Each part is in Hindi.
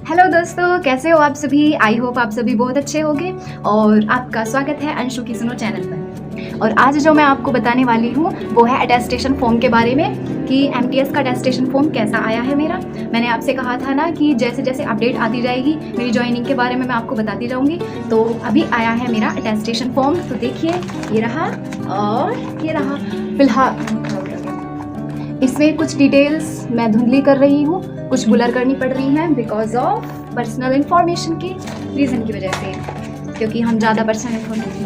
हेलो दोस्तों, कैसे हो आप सभी। आई होप आप सभी बहुत अच्छे होंगे और आपका स्वागत है अंशु की सुनो चैनल पर। और आज जो मैं आपको बताने वाली हूँ वो है अटेस्टेशन फॉर्म के बारे में कि एमटीएस का अटेस्टेशन फॉर्म कैसा आया है मेरा। मैंने आपसे कहा था ना कि जैसे जैसे अपडेट आती जाएगी मेरी ज्वाइनिंग के बारे में मैं आपको बताती जाऊँगी। तो अभी आया है मेरा अटेस्टेशन फॉर्म, तो देखिए ये रहा और ये रहा। फिलहाल इसमें कुछ डिटेल्स मैं धुंधली कर रही हूँ, कुछ ब्लर करनी पड़ रही हैं बिकॉज ऑफ पर्सनल इंफॉर्मेशन की रीज़न की वजह से, क्योंकि हम ज़्यादा पर्सनल इंफॉर्मेशन।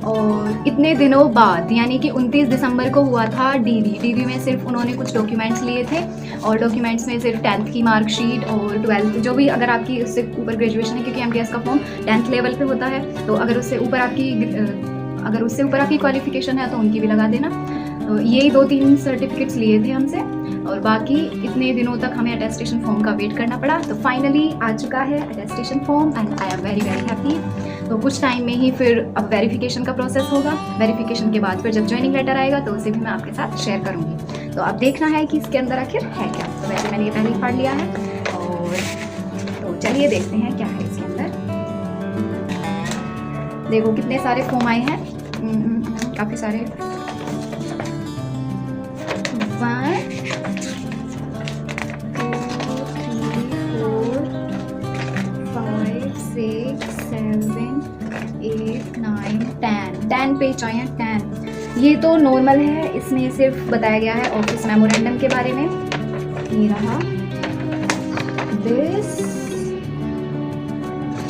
और इतने दिनों बाद यानी कि 29 दिसंबर को हुआ था डीवी में सिर्फ उन्होंने कुछ डॉक्यूमेंट्स लिए थे और डॉक्यूमेंट्स में सिर्फ 10th की मार्कशीट और 12th जो भी अगर आपकी उससे ऊपर ग्रेजुएशन है, क्योंकि एमटीएस का फॉर्म 10th लेवल पे होता है, तो अगर उससे ऊपर आपकी क्वालिफिकेशन है तो उनकी भी लगा देना। तो यही 2-3 सर्टिफिकेट्स लिए थे हमसे और बाकी इतने दिनों तक हमें अटेस्टेशन फॉर्म का वेट करना पड़ा। तो फाइनली आ चुका है attestation form and I am very happy. तो कुछ टाइम में ही फिर अब वेरिफिकेशन का प्रोसेस होगा। वेरिफिकेशन के बाद फिर जब ज्वाइनिंग लेटर आएगा तो उसे भी मैं आपके साथ शेयर करूँगी। तो अब देखना है कि इसके अंदर आखिर है क्या। तो वैसे मैंने ये पहले ही पढ़ लिया है और तो चलिए देखते हैं क्या है इसके अंदर। देखो कितने सारे फॉर्म आए हैं, काफ़ी सारे। 1 2 3 4 5 6 7 8 9 10 पेज आए हैं। 10 ये तो नॉर्मल है, इसमें सिर्फ बताया गया है ऑफिस मेमोरेंडम के बारे में। ये रहा दिस,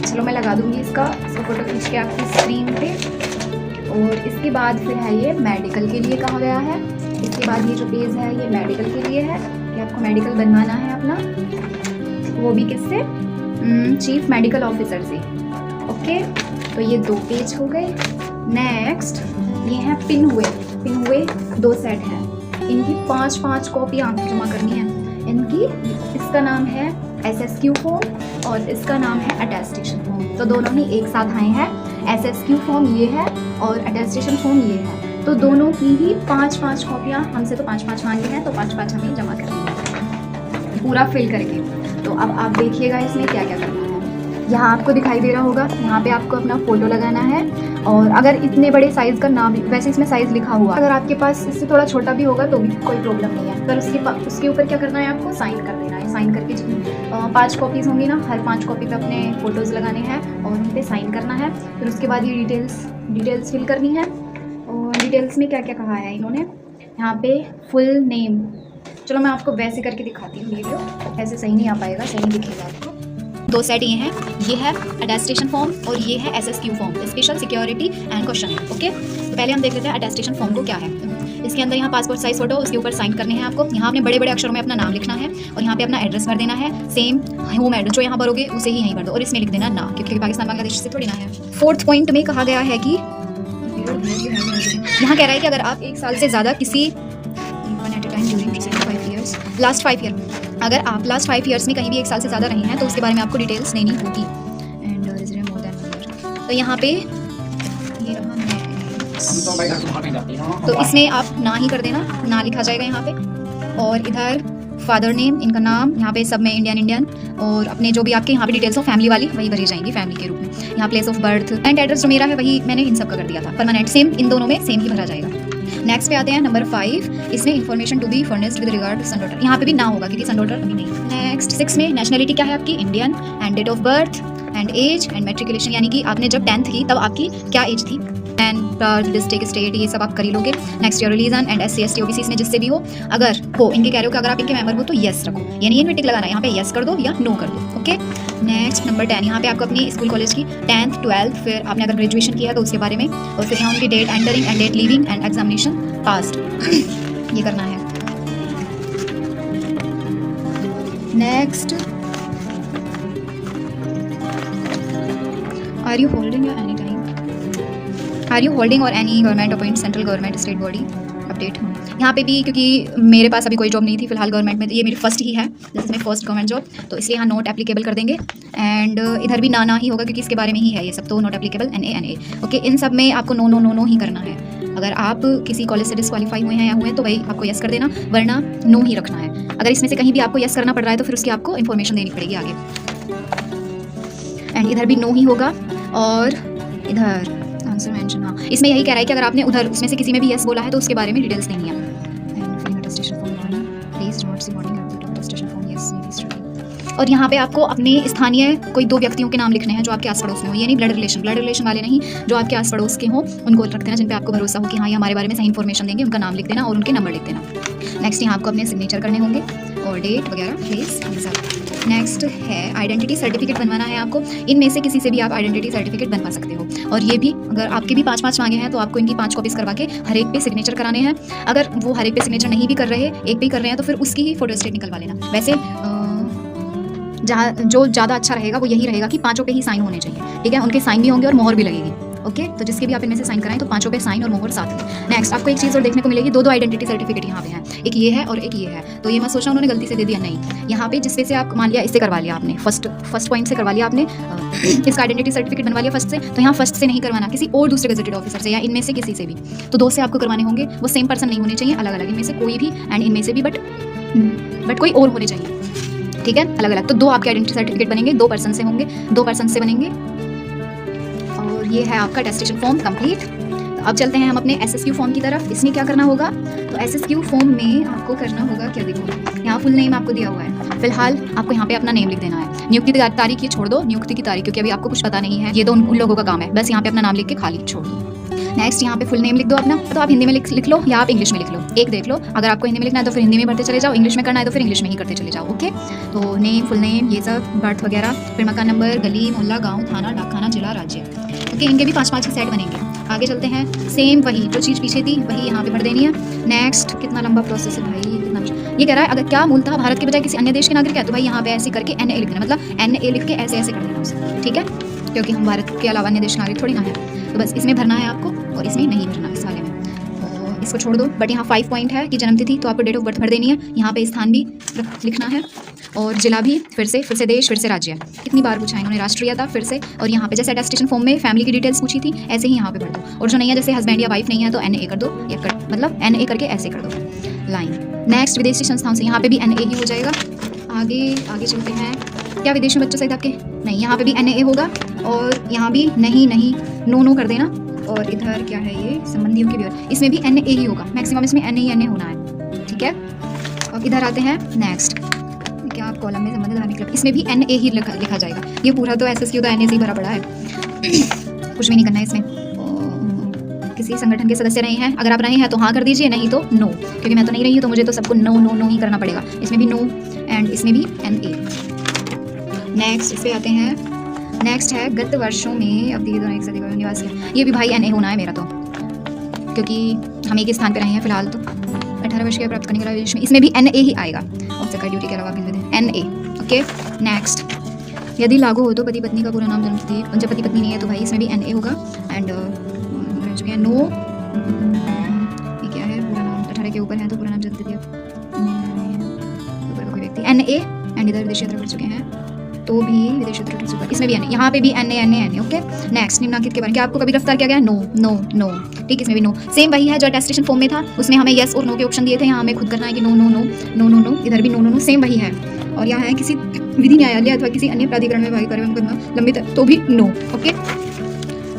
चलो मैं लगा दूंगी इसका फोटो खींच के आपकी स्क्रीन पे। और इसके बाद फिर है ये मेडिकल के लिए कहा गया है। इसके बाद ये जो पेज है ये मेडिकल के लिए है कि आपको मेडिकल बनवाना है अपना, वो भी किससे, चीफ मेडिकल ऑफिसर से। ओके, तो ये 2 पेज हो गए। नेक्स्ट ये हैं पिन हुए 2 सेट हैं, इनकी 5-5 कॉपियाँ जमा करनी है इनकी। इसका नाम है SSQ फॉर्म और इसका नाम है अटेस्टेशन फॉर्म। तो दोनों ही एक साथ आए हैं। SSQ फॉर्म ये है और अटेस्टेशन फॉर्म ये है, तो दोनों की ही 5-5 कॉपियाँ, हमसे तो 5-5 मांगी हैं, तो 5-5 हमें जमा करनी है पूरा फिल करके। तो अब आप देखिएगा इसमें क्या क्या करना है। यहाँ आपको दिखाई दे रहा होगा, यहाँ पे आपको अपना फ़ोटो लगाना है। और अगर इतने बड़े साइज़ का ना भी, वैसे इसमें साइज़ लिखा हुआ, अगर आपके पास इससे थोड़ा छोटा भी होगा तो भी कोई प्रॉब्लम नहीं है। पर उसके ऊपर क्या करना है, आपको साइन कर देना है। साइन करके 5 कॉपीज़ होंगी ना, हर 5 कॉपी पे अपने फ़ोटोज़ लगाने हैं और उन पर साइन करना है। फिर उसके बाद ये डिटेल्स फिल करनी है। और डिटेल्स में क्या क्या कहा है इन्होंने यहाँ पे, फुल नेम। चलो मैं आपको वैसे करके दिखाती हूँ, वीडियो ऐसे सही नहीं आ पाएगा, सही नहीं दिखेगा आपको। 2 सेट ये हैं, ये है अटेस्टेशन फॉर्म और ये है SSQ form, special security and question. Okay, तो पहले हम देख लेते हैं अटेस्टेशन फॉर्म को क्या है। इसके अंदर यहाँ पासपोर्ट साइज फोटो, उसके ऊपर साइन करने हैं आपको। यहाँ आपने बड़े बड़े अक्षरों में अपना नाम लिखना है और यहाँ पे अपना एड्रेस भर देना है। सेम होम एड्रेस जो यहाँ भरोगे उसे ही यहीं भर दो और इसमें लिख देना ना, क्योंकि पाकिस्तान बांग्लादेश से थोड़ी ना है। 4th पॉइंट में कहा गया है कि यहाँ कह रहा है कि अगर आप 1 साल से ज़्यादा किसी लास्ट 5 ईयर, अगर आप लास्ट 5 ईयर्स में कहीं भी 1 साल से ज़्यादा रहे हैं तो उसके बारे में आपको डिटेल्स देनी होगी। एंड मोर देन ईयर, तो यहाँ पे ये रहा तो इसमें आप ना ही कर देना, ना लिखा जाएगा यहाँ पे। और इधर फादर नेम, इनका नाम यहाँ पे सब में इंडियन और अपने जो भी आपके यहाँ पे डिटेल्स हो फैमिली वाली वही भरी जाएंगी फैमिली के रूप में। यहाँ place of birth and address जो मेरा है वही मैंने इन सब का कर दिया था, परमानेंट सेम, इन दोनों में सेम ही भरा जाएगा। नेक्स्ट पे आते हैं नंबर 5, इसमें information to be furnished with regard to son daughter. यहाँ पे भी ना होगा क्योंकि सन डॉटर अभी नहीं। नेक्स्ट 6 में नेशनलिटी क्या है आपकी, Indian, and date of birth and age and matriculation, यानी कि आपने जब 10th की तब आपकी क्या एज थी, एंड डिस्ट्रिक्ट स्टेट ये सब आप कर ही लोगे। Next your religion and SC ST OBC इसमें जिससे भी हो, अगर हो इनके कह रहे हो कि अगर आप इनके मेंबर हो तो येस रखो, यानी ये टिक लगाना है, यहाँ पे येस कर दो या नो कर दो। ओके, नेक्स्ट नंबर 10, यहाँ पे आपको अपनी स्कूल कॉलेज की 10th 12th, फिर आपने अगर ग्रेजुएशन किया तो उसके बारे में, और फिर यहाँ उनकी date entering and date leaving and examination passed ये करना है। Next, are you holding your any time, are you holding or any government appoint central government state body update. यहाँ पे भी क्योंकि मेरे पास अभी कोई जॉब नहीं थी फिलहाल गवर्नमेंट में, तो ये मेरी फर्स्ट ही है, जैसे मेरी फर्स्ट गवर्नमेंट जॉब, तो इसलिए यहाँ नॉट एप्लीकेबल कर देंगे। एंड इधर भी ना ही होगा क्योंकि इसके बारे में ही है ये सब, तो नॉट एप्लीकेबल NA। ओके, इन सब में आपको नो ही करना है। अगर आप किसी कॉलेज से डिस्क्वालीफाई हुए हैं या हुए हैं तो भाई आपको यस कर देना, वरना नो ही रखना है। अगर इसमें से कहीं भी आपको यस करना पड़ रहा है तो फिर उसकी आपको इन्फॉर्मेशन देनी पड़ेगी आगे। एंड इधर भी नो ही होगा, और इधर आंसर मेंशन, हाँ इसमें यही कह रहा है कि अगर आपने उधर उसमें से किसी में भी यस बोला है तो उसके बारे में डिटेल्स देनी है। और यहाँ पे आपको अपने स्थानीय कोई 2 व्यक्तियों के नाम लिखने हैं जो आपके आस पड़ोस में हो, ये नहीं ब्लड रिलेशन वाले नहीं, जो आपके आस पड़ोस के हों उनको रख देना, जिन पे आपको भरोसा हो कि हाँ ये हमारे बारे में सही इन्फॉर्मेशन देंगे, उनका नाम लिख देना और उनके नंबर लिख देना। नेक्स्ट यहाँ आपको अपने सिग्नेचर करने होंगे और डेट वगैरह, फेस, ये सब। नेक्स्ट है आइडेंटिटी सर्टिफिकेट बनवाना है आपको। इनमें से किसी से भी आप आइडेंटिटी सर्टिफिकेट बनवा सकते हो, और ये भी अगर आपके भी 5-5 मांगे हैं तो आपको इनकी 5 कॉपीज़ करवा के हर एक पे सिग्नेचर कराने हैं। अगर वो हर एक पे सिग्नेचर नहीं भी कर रहे, एक पे ही कर रहे हैं, तो फिर उसकी ही फोटो स्टेट निकलवा लेना। वैसे जहाँ जो ज़्यादा अच्छा रहेगा वो यही रहेगा कि 5 पे ही साइन होने चाहिए, ठीक है, उनके साइन भी होंगे और मोहर भी लगेगी। ओके, तो जिसके भी आप इनमें से साइन कराएं तो 5 पे साइन और मोहर साथ में। नेक्स्ट आपको एक चीज़ और देखने को मिलेगी, 2 आइडेंटिटी सर्टिफिकेट यहाँ पे हैं, एक ये है और एक ये है। तो ये मत सोचना उन्होंने गलती से दे दिया, नहीं, यहाँ पे जिसपे से आप मान लिया इससे करवा लिया आपने, फर्स्ट पॉइंट से करवा लिया आपने, इसका आइडेंटिटी सर्टिफिकेट बनवा लिया फर्स्ट से, तो यहाँ फर्स्ट से नहीं करवाना, किसी और दूसरे गजेटेड ऑफिसर से या इनमें से किसी से भी। तो 2 से आपको करवाने होंगे, वो सेम पर्सन नहीं होने चाहिए, अलग अलग, इनमें से कोई भी एंड इनमें से भी बट कोई और होने चाहिए, ठीक है, अलग अलग। तो 2 आपके आइडेंटिटी सर्टिफिकेट बनेंगे, 2 पर्सन से होंगे, 2 पर्सन से बनेंगे। और ये है आपका अटेस्टेशन फॉर्म कंप्लीट। तो अब चलते हैं हम अपने SSQ फॉर्म की तरफ। इसमें क्या करना होगा, तो SSQ फॉर्म में आपको करना होगा क्या, देखो यहाँ फुल नेम आपको दिया हुआ है, फिलहाल आपको यहाँ पे अपना नेम लिख देना है। नियुक्ति की तारीख ये छोड़ दो, नियुक्ति की तारीख, क्योंकि अभी आपको कुछ पता नहीं है, ये तो उन लोगों का काम है, बस यहाँ पे अपना नाम लिख के खाली छोड़ दो। नेक्स्ट यहाँ पे फुल नेम लिख दो अपना, तो आप हिंदी में लिख लो या आप इंग्लिश में लिख लो, एक देख लो। अगर आपको हिंदी में लिखना है तो फिर हिंदी में भरते चले जाओ, इंग्लिश में करना है तो फिर इंग्लिश में ही करते चले जाओ। ओके, तो नेम, फुल नेम, ये सब, बर्थ वगैरह, फिर मकान नंबर, गली, मोहल्ला, गांव, थाना, डाकखाना, जिला, राज्य। ओके, इनके भी 5-5 के सेट बनेंगे। आगे चलते हैं, सेम वही जो चीज़ पीछे थी वही यहाँ पे भर देनी है। नेक्स्ट, कितना लंबा प्रोसेस है भाई, कितना ये कह रहा है, अगर क्या मूलतः भारत के बजाय किसी अन्य देश के नागरिक है तो भाई यहाँ पे ऐसे करके NA लिख देना, मतलब NA लिख के ऐसे ऐसे कर देना उसे, ठीक है, क्योंकि हम भारत के अलावा अन्य देश के नागरिक थोड़ी ना है। तो बस इसमें भरना है आपको और इसमें नहीं भरना इस वाले में, तो इसको छोड़ दो। बट यहाँ 5 पॉइंट है कि जन्मतिथि, तो आपको डेट ऑफ बर्थ भर देनी है। यहाँ पे स्थान भी लिखना है और जिला भी, फिर से देश, फिर से राज्य। कितनी बार पूछा है इन्होंने, राष्ट्रीयता, फिर से, और यहाँ पे जैसे अटेस्टेशन फॉर्म में फैमिली की डिटेल्स पूछी थी ऐसे ही यहाँ पे भर दो। और जो नहीं है, जैसे हस्बैंड या वाइफ नहीं है तो NA कर दो, या मतलब NA करके ऐसे कर दो लाइन। नेक्स्ट, विदेशी संस्थाओं से, यहाँ पे भी NA ही हो जाएगा। आगे चलते हैं, क्या विदेशी बच्चों सहित आपके, नहीं, यहाँ पे भी NA होगा, और यहाँ भी नहीं, नो कर देना। और इधर क्या है, ये संबंधियों के ब्यौरे, इसमें भी NA ही होगा, मैक्सिमम इसमें NA होना है, ठीक है। और इधर आते हैं नेक्स्ट, क्या आप कॉलम में संबंधित धार्मिक क्लब, इसमें भी NA ही लिखा जाएगा। ये पूरा तो SSQ तो NA से ही भरा पड़ा है, कुछ भी नहीं करना है इसमें। किसी संगठन के सदस्य रहे हैं, अगर आप रहे हैं तो हाँ कर दीजिए, नहीं तो नो, क्योंकि मैं तो नहीं रही हूँ तो मुझे तो सबको नो ही करना पड़ेगा। इसमें भी नो एंड इसमें भी NA। नेक्स्ट, इस पे आते हैं। नेक्स्ट है, गत वर्षों में अब दोनों एक साथ निवास किया, ये भी भाई NA होना है मेरा तो, क्योंकि हम एक ही स्थान पे रहे हैं फिलहाल। तो 18 वर्ष के प्राप्त करने के अलावा विदेश में, इसमें भी NA ही आएगा, और सरकारी ड्यूटी के अलावा NA। ओके, नेक्स्ट, यदि लागू हो तो पति पत्नी का पूरा नाम, जन्मतिथि, जब पति पत्नी नहीं है तो भाई इसमें भी NA होगा। एंड नो, ये क्या है, पूरा नाम 18 के ऊपर है तो पूरा नाम, जन्मतिथि, ऊपर का कोई व्यक्ति, NA। एंड इधर विदेश यात्रा कर चुके हैं तो भी विदेश यात्रा सुपर, इसमें भी NA, यहाँ पे भी NA। ओके, नेक्स्ट, निम्नलिखित के बारे में, क्या आपको कभी गिरफ्तार किया गया है, नो, ठीक, इसमें भी नो। सेम वही है जो अटेस्टेशन फॉर्म में था, उसमें हमें येस और नो के ऑप्शन दिए थे, यहाँ हमें खुद करना है कि नो, इधर भी नो, सेम वही है। और यहाँ है, किसी विधि न्यायालय अथवा किसी अन्य प्राधिकरण में भाई कार्य करना लंबित तो भी नो। ओके,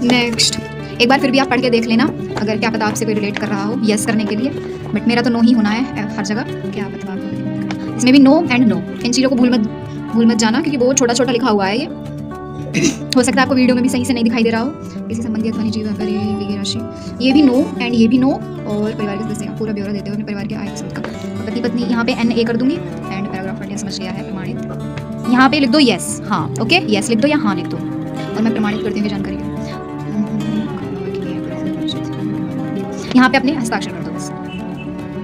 नेक्स्ट, एक बार फिर भी आप पढ़ के देख लेना, अगर क्या पता आपसे कोई रिलेट कर रहा हो यस करने के लिए, बट मेरा तो नो ही होना है हर जगह, क्या पता आपको। इसमें भी नो एंड नो, इन चीज़ों को भूल मत जाना, क्योंकि बहुत छोटा लिखा हुआ है ये। हो सकता है आपको वीडियो में भी सही से नहीं दिखाई दे रहा हो। किसी संबंधी अथवा निजी जानकारी राशि, ये भी नो एंड ये भी नो। और परिवार के सदस्य, पूरा ब्यौरा देते हो अपने परिवार के आय के स्रोत का। पति पत्नी, यहाँ पे NA कर दूंगी। एंड पैराग्राफ पढ़ समझ लिया है, प्रमाणित, यहाँ पे लिख दो यस, हाँ, ओके, यस लिख दो या हाँ लिख दो, और मैं प्रमाणित करती हूँ जानकारी। यहाँ पे अपने हस्ताक्षर कर दो बस।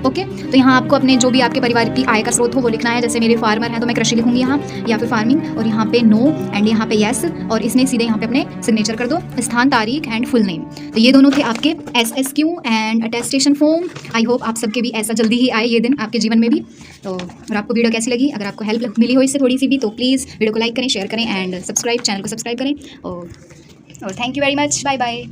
ओके, तो यहाँ आपको अपने जो भी आपके परिवार की आय का स्रोत हो वो लिखना है। जैसे मेरे फार्मर हैं तो मैं कृषि लिखूंगी यहाँ, या फिर फार्मिंग, और यहाँ पे नो एंड यहाँ पे यस, और इसमें सीधे यहाँ पे अपने सिग्नेचर कर दो, स्थान, तारीख एंड फुल नेम। तो ये दोनों थे आपके SSQ and attestation form. I hope आप सबके भी ऐसा जल्दी ही आए ये दिन आपके जीवन में भी। तो और आपको वीडियो कैसी लगी, अगर आपको हेल्प मिली हो इससे थोड़ी सी भी, तो प्लीज़ वीडियो को लाइक करें, शेयर करें एंड चैनल को सब्सक्राइब करें। और thank you very much, bye bye.